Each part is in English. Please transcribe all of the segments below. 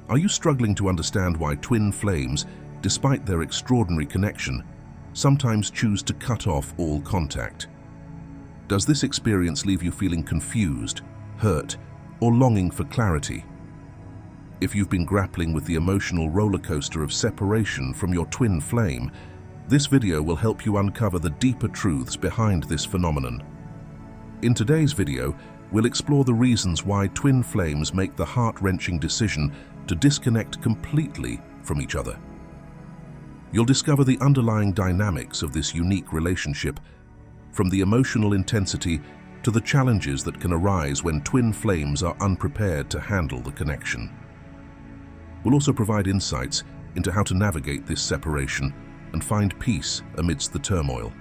Are you struggling to understand why twin flames, despite their extraordinary connection, sometimes choose to cut off all contact? Does this experience leave you feeling confused, hurt, or longing for clarity? If you've been grappling with the emotional roller coaster of separation from your twin flame, this video will help you uncover the deeper truths behind this phenomenon. In today's video, we'll explore the reasons why twin flames make the heart-wrenching decision to disconnect completely from each other. You'll discover the underlying dynamics of this unique relationship, from the emotional intensity to the challenges that can arise when twin flames are unprepared to handle the connection. We'll also provide insights into how to navigate this separation and find peace amidst the turmoil.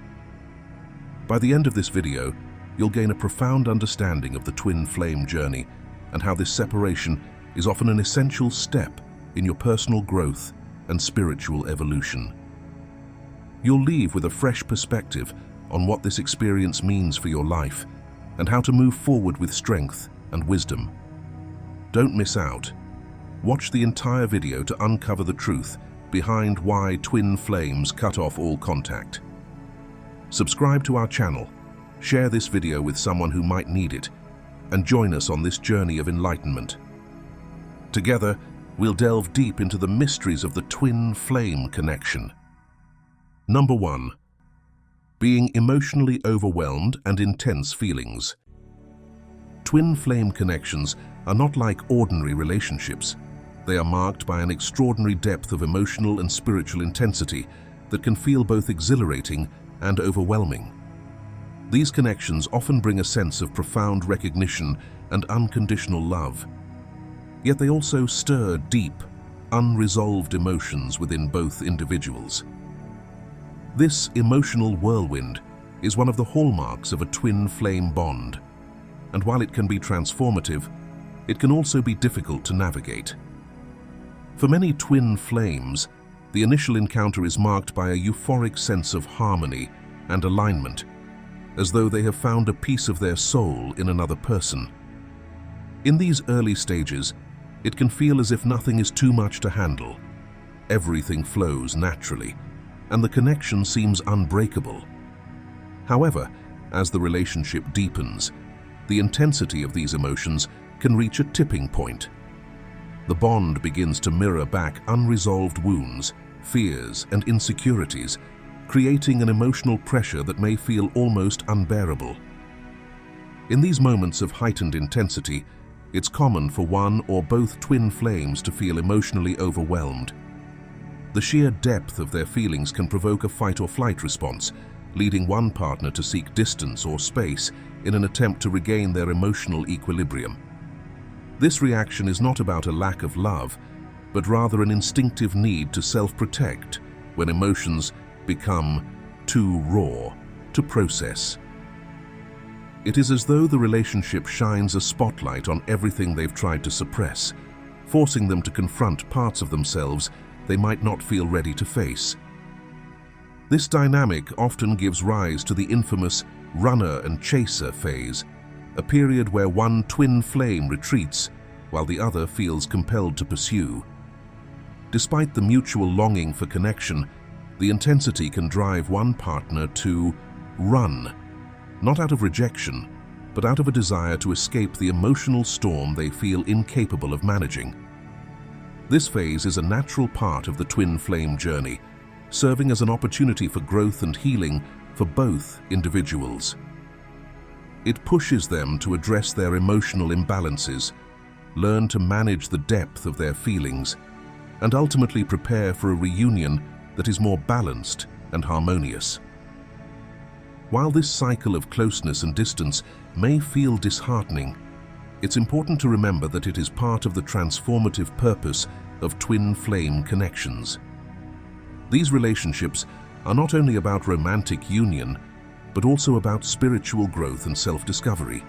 By the end of this video, you'll gain a profound understanding of the twin flame journey and how this separation is often an essential step in your personal growth and spiritual evolution. You'll leave with a fresh perspective on what this experience means for your life and how to move forward with strength and wisdom. Don't miss out. Watch the entire video to uncover the truth behind why twin flames cut off all contact. Subscribe to our channel, share this video with someone who might need it, and join us on this journey of enlightenment. Together, we'll delve deep into the mysteries of the twin flame connection. Number 1. Being emotionally overwhelmed and intense feelings. Twin flame connections are not like ordinary relationships. They are marked by an extraordinary depth of emotional and spiritual intensity that can feel both exhilarating and overwhelming. These connections often bring a sense of profound recognition and unconditional love. Yet they also stir deep, unresolved emotions within both individuals. This emotional whirlwind is one of the hallmarks of a twin flame bond, and while it can be transformative, it can also be difficult to navigate. For many twin flames, the initial encounter is marked by a euphoric sense of harmony and alignment, as though they have found a piece of their soul in another person. In these early stages, it can feel as if nothing is too much to handle. Everything flows naturally, and the connection seems unbreakable. However, as the relationship deepens, the intensity of these emotions can reach a tipping point. The bond begins to mirror back unresolved wounds, fears, and insecurities, creating an emotional pressure that may feel almost unbearable. In these moments of heightened intensity, it's common for one or both twin flames to feel emotionally overwhelmed. The sheer depth of their feelings can provoke a fight-or-flight response, leading one partner to seek distance or space in an attempt to regain their emotional equilibrium. This reaction is not about a lack of love, but rather an instinctive need to self-protect when emotions become too raw to process. It is as though the relationship shines a spotlight on everything they've tried to suppress, forcing them to confront parts of themselves they might not feel ready to face. This dynamic often gives rise to the infamous runner and chaser phase, a period where one twin flame retreats while the other feels compelled to pursue. Despite the mutual longing for connection, the intensity can drive one partner to run, not out of rejection, but out of a desire to escape the emotional storm they feel incapable of managing. This phase is a natural part of the twin flame journey, serving as an opportunity for growth and healing for both individuals. It pushes them to address their emotional imbalances, learn to manage the depth of their feelings, and ultimately prepare for a reunion that is more balanced and harmonious. While this cycle of closeness and distance may feel disheartening, it's important to remember that it is part of the transformative purpose of twin flame connections. These relationships are not only about romantic union, but also about spiritual growth and self-discovery.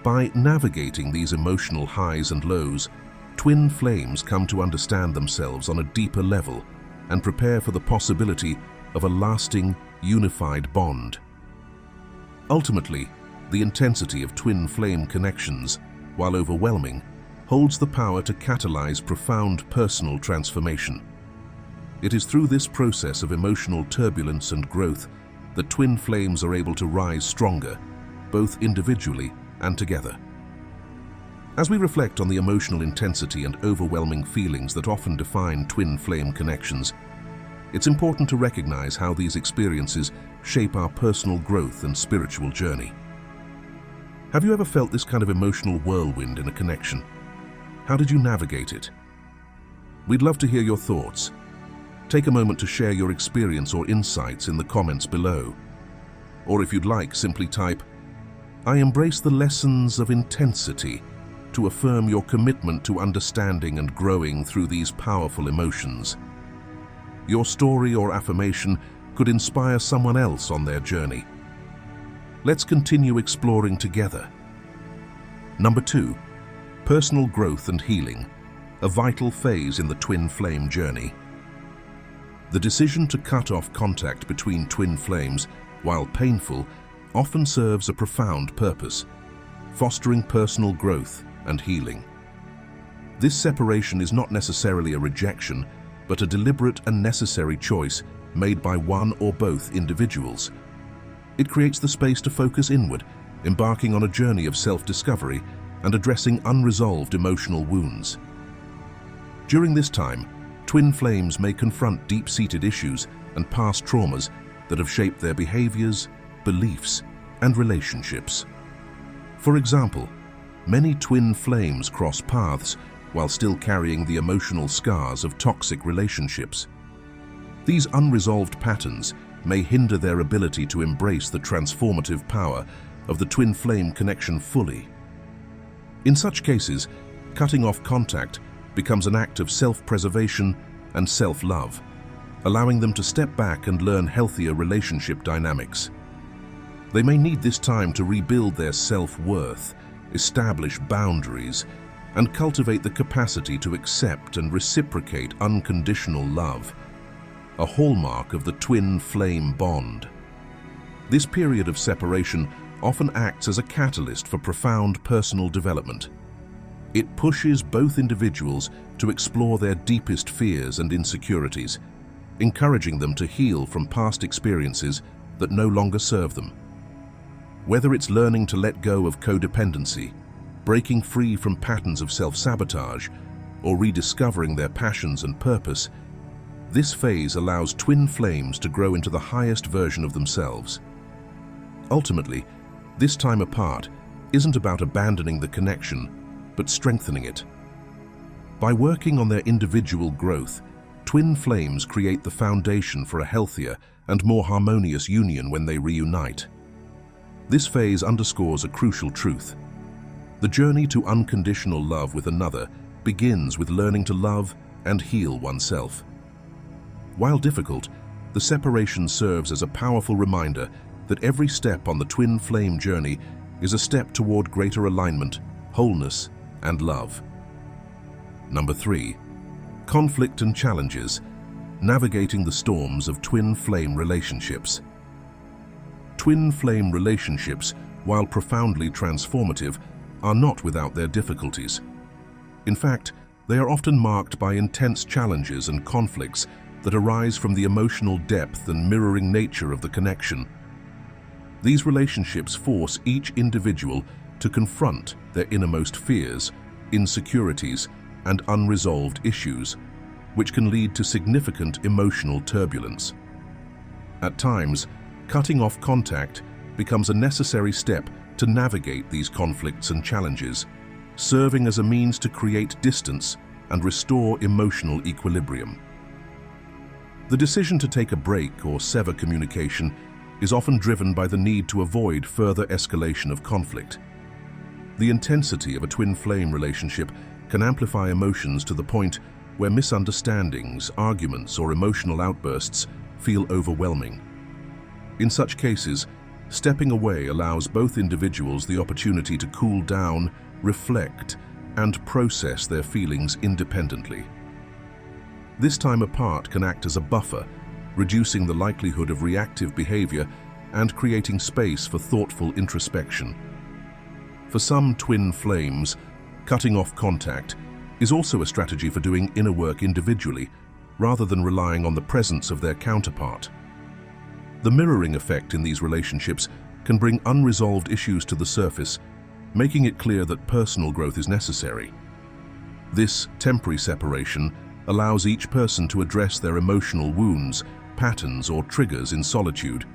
By navigating these emotional highs and lows, twin flames come to understand themselves on a deeper level and prepare for the possibility of a lasting, unified bond. Ultimately, the intensity of twin flame connections, while overwhelming, holds the power to catalyze profound personal transformation. It is through this process of emotional turbulence and growth that twin flames are able to rise stronger, both individually and together. As we reflect on the emotional intensity and overwhelming feelings that often define twin flame connections, it's important to recognize how these experiences shape our personal growth and spiritual journey. Have you ever felt this kind of emotional whirlwind in a connection? How did you navigate it? We'd love to hear your thoughts. Take a moment to share your experience or insights in the comments below. Or if you'd like, simply type, "I embrace the lessons of intensity," to affirm your commitment to understanding and growing through these powerful emotions. Your story or affirmation could inspire someone else on their journey. Let's continue exploring together. Number 2, personal growth and healing, a vital phase in the twin flame journey. The decision to cut off contact between twin flames, while painful, often serves a profound purpose, fostering personal growth and healing. This separation is not necessarily a rejection, but a deliberate and necessary choice made by one or both individuals. It creates the space to focus inward, embarking on a journey of self-discovery and addressing unresolved emotional wounds. During this time, twin flames may confront deep-seated issues and past traumas that have shaped their behaviors, beliefs, and relationships. For example, many twin flames cross paths while still carrying the emotional scars of toxic relationships. These unresolved patterns may hinder their ability to embrace the transformative power of the twin flame connection fully. In such cases, cutting off contact becomes an act of self-preservation and self-love, allowing them to step back and learn healthier relationship dynamics. They may need this time to rebuild their self-worth, establish boundaries, and cultivate the capacity to accept and reciprocate unconditional love, a hallmark of the twin flame bond. This period of separation often acts as a catalyst for profound personal development. It pushes both individuals to explore their deepest fears and insecurities, encouraging them to heal from past experiences that no longer serve them. Whether it's learning to let go of codependency, breaking free from patterns of self-sabotage, or rediscovering their passions and purpose, this phase allows twin flames to grow into the highest version of themselves. Ultimately, this time apart isn't about abandoning the connection, but strengthening it. By working on their individual growth, twin flames create the foundation for a healthier and more harmonious union when they reunite. This phase underscores a crucial truth. The journey to unconditional love with another begins with learning to love and heal oneself. While difficult, the separation serves as a powerful reminder that every step on the twin flame journey is a step toward greater alignment, wholeness, and love. Number 3, conflict and challenges, navigating the storms of twin flame relationships. Twin flame relationships, while profoundly transformative, are not without their difficulties. In fact, they are often marked by intense challenges and conflicts that arise from the emotional depth and mirroring nature of the connection. These relationships force each individual to confront their innermost fears, insecurities, and unresolved issues, which can lead to significant emotional turbulence. At times, cutting off contact becomes a necessary step to navigate these conflicts and challenges, serving as a means to create distance and restore emotional equilibrium. The decision to take a break or sever communication is often driven by the need to avoid further escalation of conflict. The intensity of a twin flame relationship can amplify emotions to the point where misunderstandings, arguments, or emotional outbursts feel overwhelming. In such cases, stepping away allows both individuals the opportunity to cool down, reflect, and process their feelings independently. This time apart can act as a buffer, reducing the likelihood of reactive behavior and creating space for thoughtful introspection. For some twin flames, Cutting off contact is also a strategy for doing inner work individually, rather than relying on the presence of their counterpart. The mirroring effect in these relationships can bring unresolved issues to the surface, making it clear that personal growth is necessary. This temporary separation allows each person to address their emotional wounds, patterns, or triggers in solitude,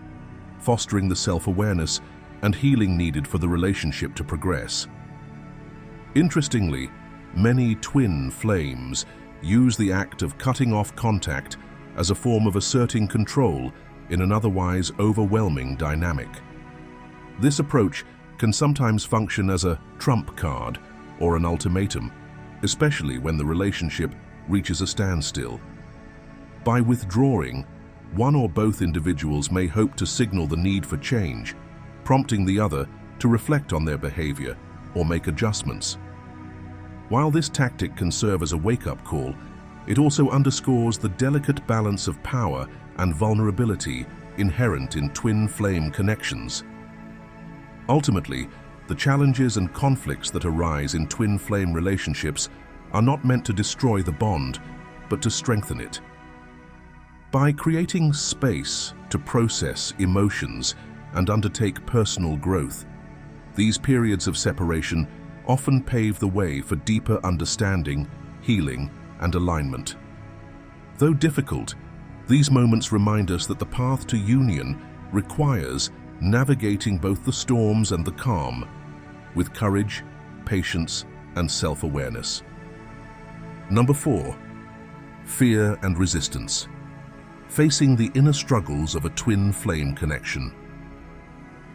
fostering the self-awareness and healing needed for the relationship to progress. Interestingly, many twin flames use the act of cutting off contact as a form of asserting control in an otherwise overwhelming dynamic. This approach can sometimes function as a trump card or an ultimatum, especially when the relationship reaches a standstill. By withdrawing, one or both individuals may hope to signal the need for change, prompting the other to reflect on their behavior or make adjustments. While this tactic can serve as a wake-up call, it also underscores the delicate balance of power and vulnerability inherent in twin flame connections. Ultimately, the challenges and conflicts that arise in twin flame relationships are not meant to destroy the bond, but to strengthen it. By creating space to process emotions and undertake personal growth, these periods of separation often pave the way for deeper understanding, healing, and alignment. Though difficult, these moments remind us that the path to union requires navigating both the storms and the calm, with courage, patience, and self-awareness. Number 4. Fear and resistance. Facing the inner struggles of a twin flame connection.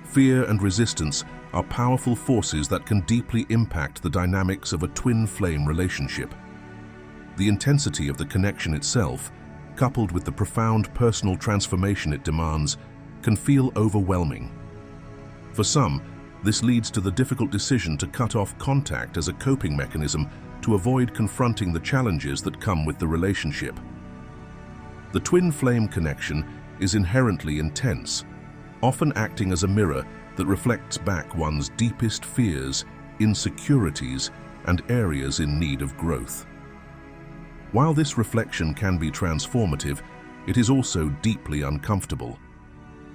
Fear and resistance are powerful forces that can deeply impact the dynamics of a twin flame relationship. The intensity of the connection itself, coupled with the profound personal transformation it demands, can feel overwhelming. For some, this leads to the difficult decision to cut off contact as a coping mechanism to avoid confronting the challenges that come with the relationship. The twin flame connection is inherently intense, often acting as a mirror that reflects back one's deepest fears, insecurities, and areas in need of growth. While this reflection can be transformative, it is also deeply uncomfortable.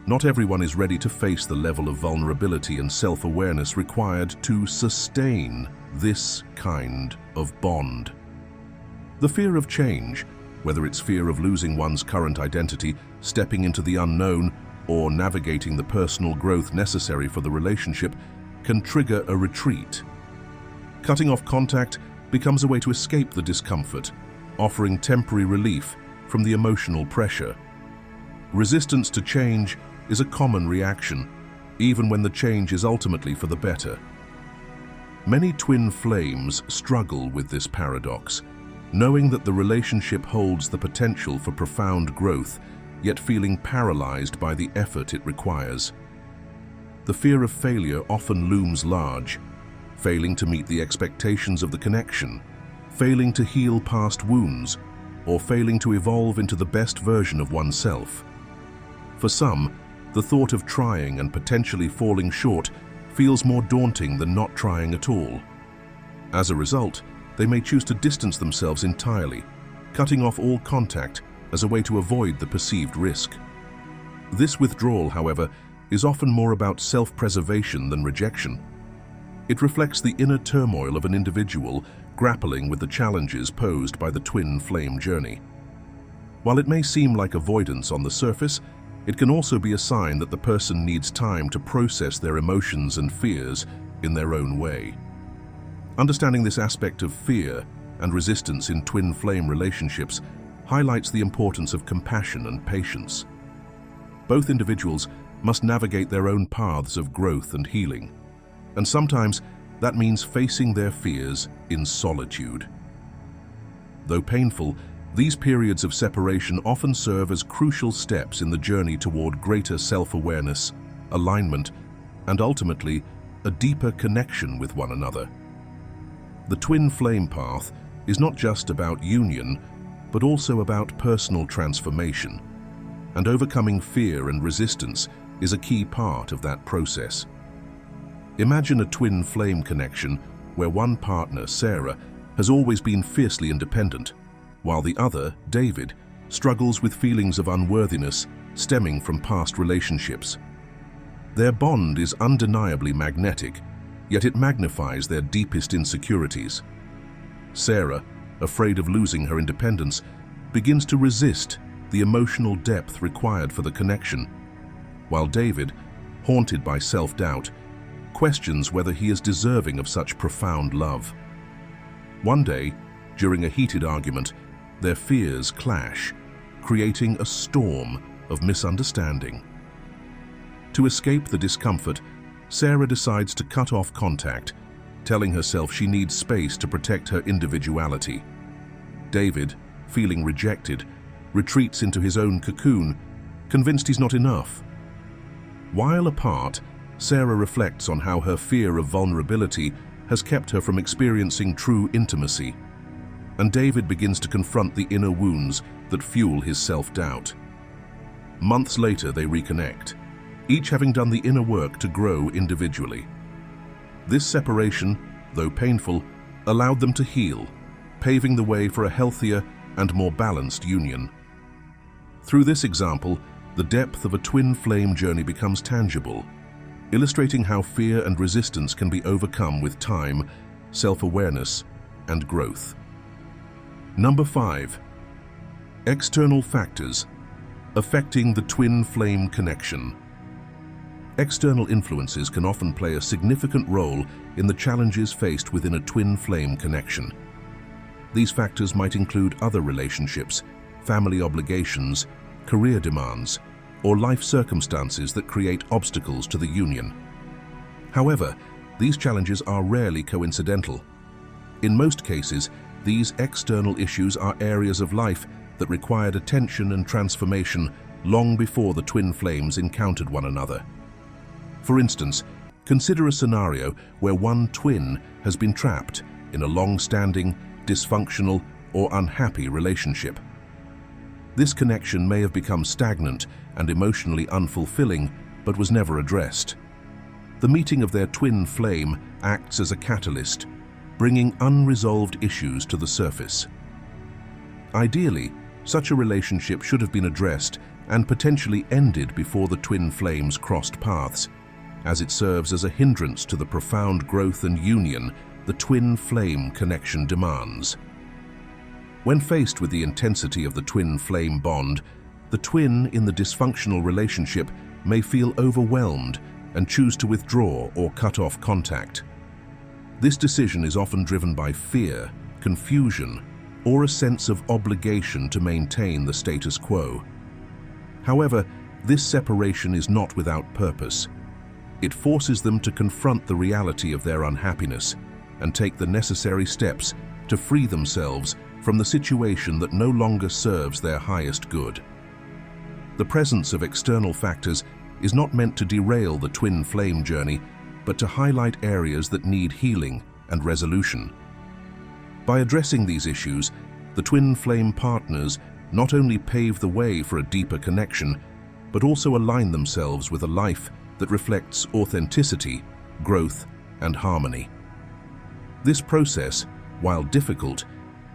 Not everyone is ready to face the level of vulnerability and self-awareness required to sustain this kind of bond. The fear of change, whether it's fear of losing one's current identity, stepping into the unknown, or navigating the personal growth necessary for the relationship, can trigger a retreat. Cutting off contact becomes a way to escape the discomfort, offering temporary relief from the emotional pressure. Resistance to change is a common reaction, even when the change is ultimately for the better. Many twin flames struggle with this paradox, knowing that the relationship holds the potential for profound growth, yet feeling paralyzed by the effort it requires. The fear of failure often looms large, failing to meet the expectations of the connection, failing to heal past wounds, or failing to evolve into the best version of oneself. For some, the thought of trying and potentially falling short feels more daunting than not trying at all. As a result, they may choose to distance themselves entirely, cutting off all contact as a way to avoid the perceived risk. This withdrawal, however, is often more about self-preservation than rejection. It reflects the inner turmoil of an individual grappling with the challenges posed by the twin flame journey. While it may seem like avoidance on the surface, it can also be a sign that the person needs time to process their emotions and fears in their own way. Understanding this aspect of fear and resistance in twin flame relationships highlights the importance of compassion and patience. Both individuals must navigate their own paths of growth and healing, and sometimes that means facing their fears in solitude. Though painful, these periods of separation often serve as crucial steps in the journey toward greater self-awareness, alignment, and ultimately, a deeper connection with one another. The twin flame path is not just about union, but also about personal transformation, and overcoming fear and resistance is a key part of that process. Imagine a twin flame connection where one partner, Sarah, has always been fiercely independent, while the other, David, struggles with feelings of unworthiness stemming from past relationships. Their bond is undeniably magnetic, yet it magnifies their deepest insecurities. Sarah, afraid of losing her independence, begins to resist the emotional depth required for the connection, while David, haunted by self-doubt, questions whether he is deserving of such profound love. One day, during a heated argument, their fears clash, creating a storm of misunderstanding. To escape the discomfort, Sarah decides to cut off contact, telling herself she needs space to protect her individuality. David, feeling rejected, retreats into his own cocoon, convinced he's not enough. While apart, Sarah reflects on how her fear of vulnerability has kept her from experiencing true intimacy, and David begins to confront the inner wounds that fuel his self-doubt. Months later, they reconnect, each having done the inner work to grow individually. This separation, though painful, allowed them to heal, paving the way for a healthier and more balanced union. Through this example, the depth of a twin flame journey becomes tangible, illustrating how fear and resistance can be overcome with time, self-awareness, and growth. Number 5. External factors affecting the twin flame connection. External influences can often play a significant role in the challenges faced within a twin flame connection. These factors might include other relationships, family obligations, career demands, or life circumstances that create obstacles to the union. However, these challenges are rarely coincidental. In most cases, these external issues are areas of life that required attention and transformation long before the twin flames encountered one another. For instance, consider a scenario where one twin has been trapped in a long-standing, dysfunctional, or unhappy relationship. This connection may have become stagnant and emotionally unfulfilling, but was never addressed. The meeting of their twin flame acts as a catalyst, bringing unresolved issues to the surface. Ideally, such a relationship should have been addressed and potentially ended before the twin flames crossed paths, as it serves as a hindrance to the profound growth and union the twin flame connection demands. When faced with the intensity of the twin flame bond, the twin in the dysfunctional relationship may feel overwhelmed and choose to withdraw or cut off contact. This decision is often driven by fear, confusion, or a sense of obligation to maintain the status quo. However, this separation is not without purpose. It forces them to confront the reality of their unhappiness and take the necessary steps to free themselves from the situation that no longer serves their highest good. The presence of external factors is not meant to derail the twin flame journey, but to highlight areas that need healing and resolution. By addressing these issues, the twin flame partners not only pave the way for a deeper connection, but also align themselves with a life that reflects authenticity, growth, and harmony. This process, while difficult,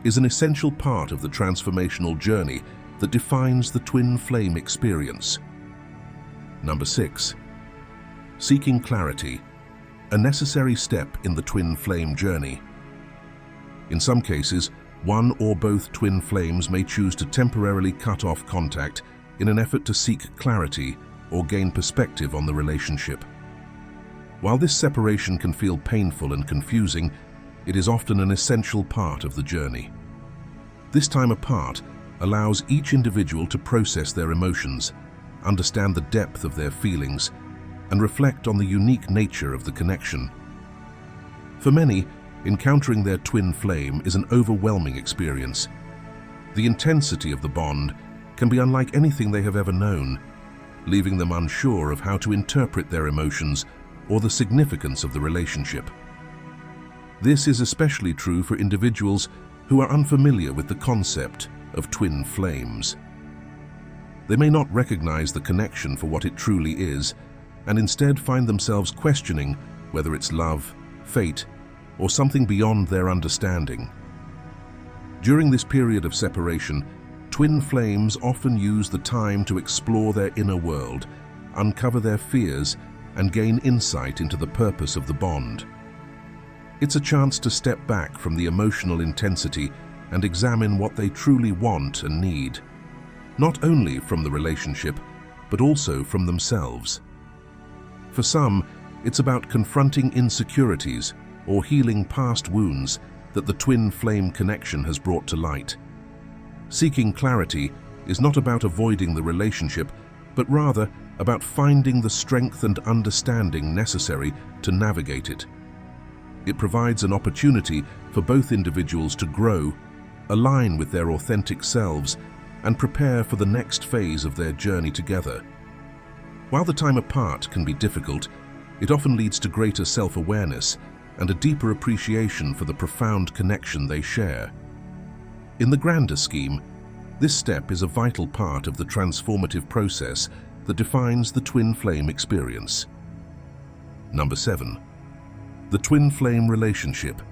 is an essential part of the transformational journey that defines the twin flame experience. Number 6. Seeking clarity, a necessary step in the twin flame journey. In some cases, one or both twin flames may choose to temporarily cut off contact in an effort to seek clarity or gain perspective on the relationship. While this separation can feel painful and confusing, it is often an essential part of the journey. This time apart allows each individual to process their emotions, understand the depth of their feelings, and reflect on the unique nature of the connection. For many, encountering their twin flame is an overwhelming experience. The intensity of the bond can be unlike anything they have ever known, leaving them unsure of how to interpret their emotions or the significance of the relationship. This is especially true for individuals who are unfamiliar with the concept of twin flames. They may not recognize the connection for what it truly is, and instead find themselves questioning whether it's love, fate, or something beyond their understanding. During this period of separation, twin flames often use the time to explore their inner world, uncover their fears, and gain insight into the purpose of the bond. It's a chance to step back from the emotional intensity and examine what they truly want and need, not only from the relationship, but also from themselves. For some, it's about confronting insecurities or healing past wounds that the twin flame connection has brought to light. Seeking clarity is not about avoiding the relationship, but rather about finding the strength and understanding necessary to navigate it. It provides an opportunity for both individuals to grow, align with their authentic selves, and prepare for the next phase of their journey together. While the time apart can be difficult, it often leads to greater self-awareness and a deeper appreciation for the profound connection they share. In the grander scheme, this step is a vital part of the transformative process that defines the twin flame experience. Number 7. The twin flame relationship,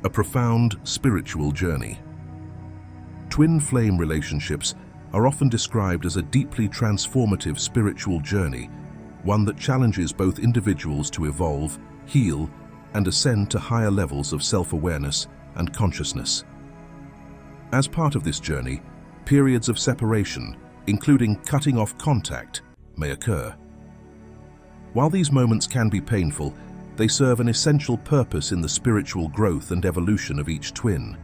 a profound spiritual journey. Twin flame relationships are often described as a deeply transformative spiritual journey, one that challenges both individuals to evolve, heal, and ascend to higher levels of self-awareness and consciousness. As part of this journey, periods of separation, including cutting off contact, may occur. While these moments can be painful, they serve an essential purpose in the spiritual growth and evolution of each twin.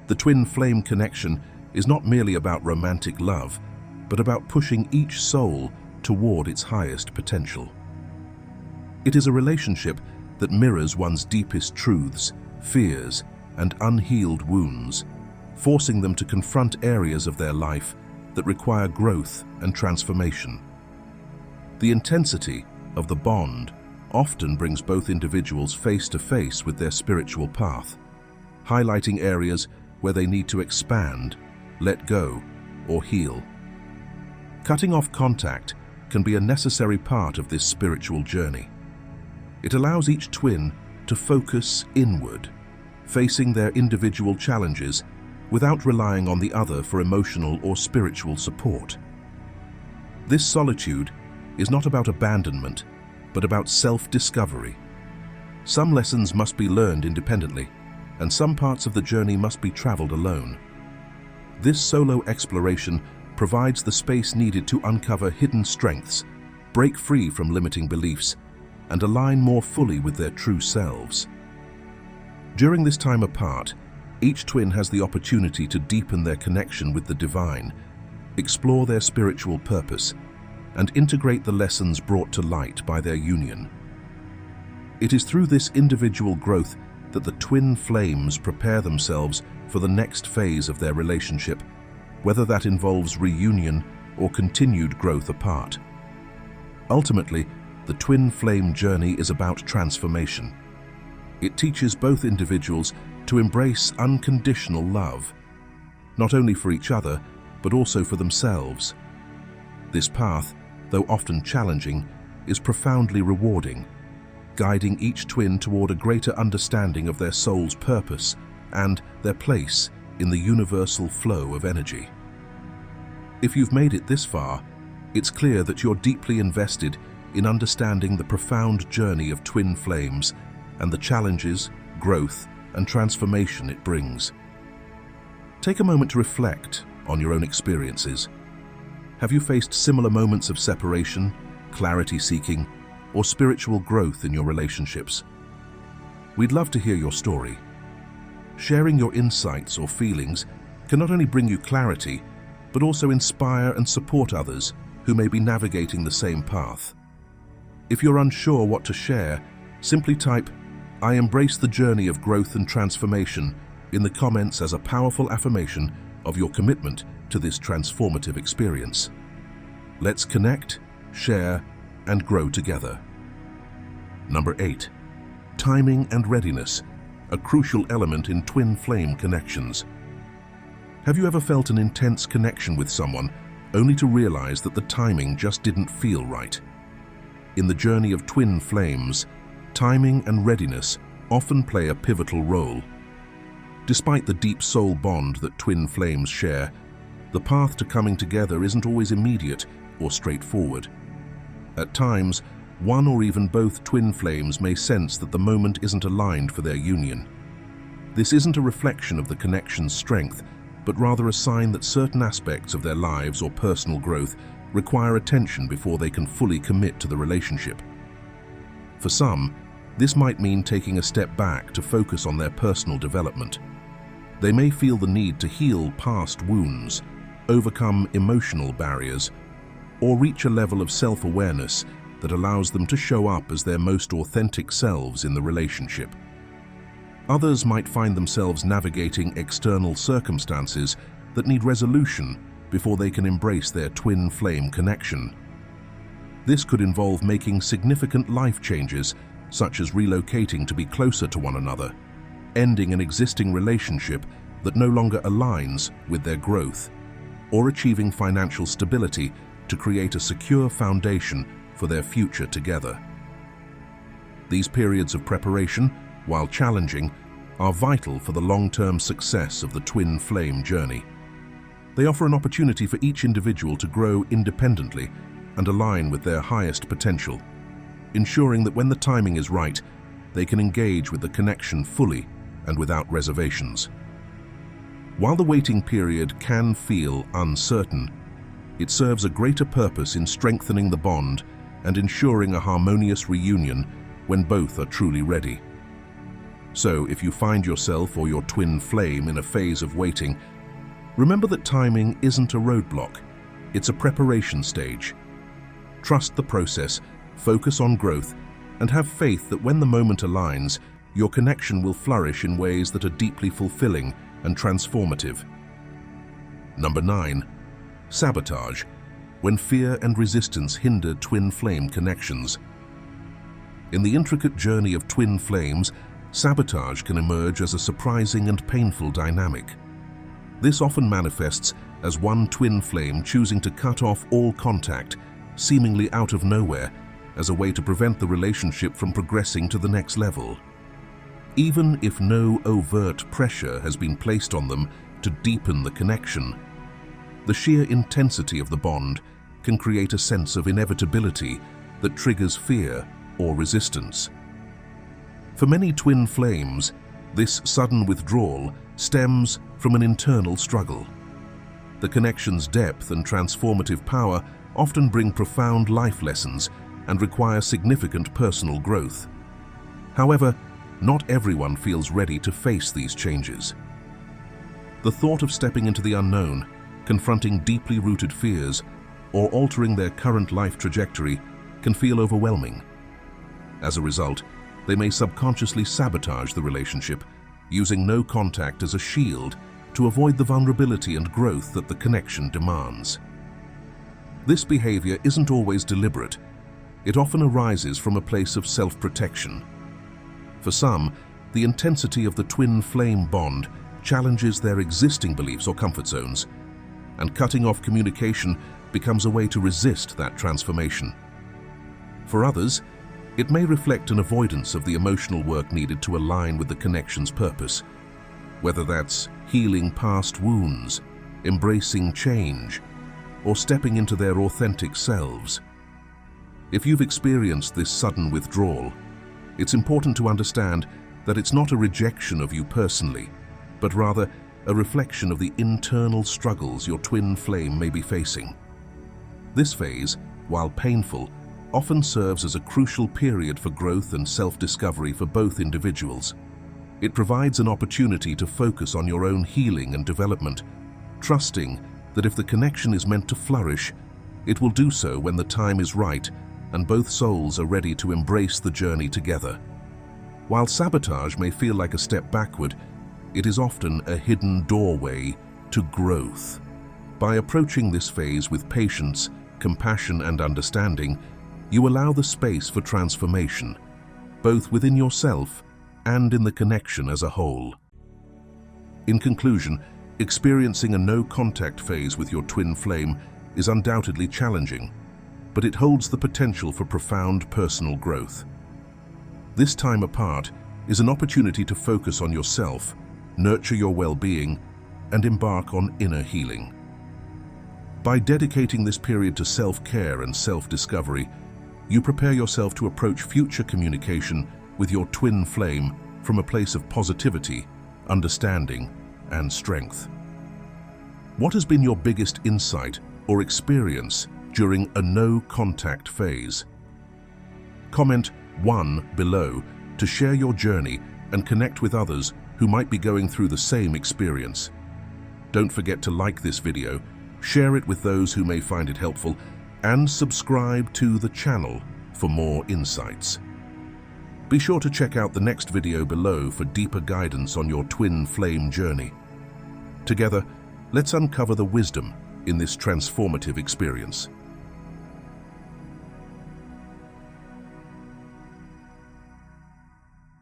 The twin flame connection is not merely about romantic love, but about pushing each soul toward its highest potential. It is a relationship that mirrors one's deepest truths, fears, and unhealed wounds, forcing them to confront areas of their life that require growth and transformation. The intensity of the bond often brings both individuals face to face with their spiritual path, highlighting areas where they need to expand, let go, or heal. Cutting off contact can be a necessary part of this spiritual journey. It allows each twin to focus inward, facing their individual challenges without relying on the other for emotional or spiritual support. This solitude is not about abandonment, but about self-discovery. Some lessons must be learned independently, and some parts of the journey must be traveled alone. This solo exploration provides the space needed to uncover hidden strengths, break free from limiting beliefs, and align more fully with their true selves. During this time apart, each twin has the opportunity to deepen their connection with the divine, explore their spiritual purpose, and integrate the lessons brought to light by their union. It is through this individual growth that the twin flames prepare themselves for the next phase of their relationship, whether that involves reunion or continued growth apart. Ultimately, the twin flame journey is about transformation. It teaches both individuals to embrace unconditional love, not only for each other, but also for themselves. This path, though often challenging, is profoundly rewarding, guiding each twin toward a greater understanding of their soul's purpose and their place in the universal flow of energy. If you've made it this far, it's clear that you're deeply invested in understanding the profound journey of twin flames and the challenges, growth, and transformation it brings. Take a moment to reflect on your own experiences. Have you faced similar moments of separation, clarity seeking, or spiritual growth in your relationships? We'd love to hear your story. Sharing your insights or feelings can not only bring you clarity, but also inspire and support others who may be navigating the same path. If you're unsure what to share, simply type, "I embrace the journey of growth and transformation" in the comments as a powerful affirmation of your commitment to this transformative experience. Let's connect, share, and grow together. Number 8. Timing and readiness, a crucial element in twin flame connections. Have you ever felt an intense connection with someone only to realize that the timing just didn't feel right? In the journey of twin flames, timing and readiness often play a pivotal role. Despite the deep soul bond that twin flames share, the path to coming together isn't always immediate or straightforward. At times, one or even both twin flames may sense that the moment isn't aligned for their union. This isn't a reflection of the connection's strength, but rather a sign that certain aspects of their lives or personal growth require attention before they can fully commit to the relationship. For some, this might mean taking a step back to focus on their personal development. They may feel the need to heal past wounds, overcome emotional barriers, or reach a level of self-awareness that allows them to show up as their most authentic selves in the relationship. Others might find themselves navigating external circumstances that need resolution before they can embrace their twin flame connection. This could involve making significant life changes, such as relocating to be closer to one another, ending an existing relationship that no longer aligns with their growth, or achieving financial stability to create a secure foundation for their future together. These periods of preparation, while challenging, are vital for the long-term success of the twin flame journey. They offer an opportunity for each individual to grow independently and align with their highest potential, ensuring that when the timing is right, they can engage with the connection fully and without reservations. While the waiting period can feel uncertain, it serves a greater purpose in strengthening the bond and ensuring a harmonious reunion when both are truly ready. So, if you find yourself or your twin flame in a phase of waiting, remember that timing isn't a roadblock, it's a preparation stage. Trust the process, focus on growth, and have faith that when the moment aligns, your connection will flourish in ways that are deeply fulfilling and transformative. Number 9. Sabotage, when fear and resistance hinder twin flame connections. In the intricate journey of twin flames, sabotage can emerge as a surprising and painful dynamic. This often manifests as one twin flame choosing to cut off all contact, seemingly out of nowhere, as a way to prevent the relationship from progressing to the next level. Even if no overt pressure has been placed on them to deepen the connection, the sheer intensity of the bond can create a sense of inevitability that triggers fear or resistance. For many twin flames, this sudden withdrawal stems from an internal struggle. The connection's depth and transformative power often bring profound life lessons and require significant personal growth. However, not everyone feels ready to face these changes. The thought of stepping into the unknown, confronting deeply rooted fears, or altering their current life trajectory can feel overwhelming. As a result, they may subconsciously sabotage the relationship, using no contact as a shield to avoid the vulnerability and growth that the connection demands. This behavior isn't always deliberate. It often arises from a place of self-protection. For some, the intensity of the twin flame bond challenges their existing beliefs or comfort zones, and cutting off communication becomes a way to resist that transformation. For others, it may reflect an avoidance of the emotional work needed to align with the connection's purpose, whether that's healing past wounds, embracing change, or stepping into their authentic selves. If you've experienced this sudden withdrawal, it's important to understand that it's not a rejection of you personally, but rather a reflection of the internal struggles your twin flame may be facing. This phase, while painful, often serves as a crucial period for growth and self-discovery for both individuals. It provides an opportunity to focus on your own healing and development, trusting that if the connection is meant to flourish, it will do so when the time is right and both souls are ready to embrace the journey together. While sabotage may feel like a step backward, it is often a hidden doorway to growth. By approaching this phase with patience, compassion, and understanding, you allow the space for transformation, both within yourself and in the connection as a whole. In conclusion, experiencing a no-contact phase with your twin flame is undoubtedly challenging, but it holds the potential for profound personal growth. This time apart is an opportunity to focus on yourself, nurture your well-being, and embark on inner healing. By dedicating this period to self-care and self-discovery, you prepare yourself to approach future communication with your twin flame from a place of positivity, understanding, and strength. What has been your biggest insight or experience during a no-contact phase? Comment 1 below to share your journey and connect with others who might be going through the same experience. Don't forget to like this video, share it with those who may find it helpful, and subscribe to the channel for more insights. Be sure to check out the next video below for deeper guidance on your twin flame journey. Together, let's uncover the wisdom in this transformative experience.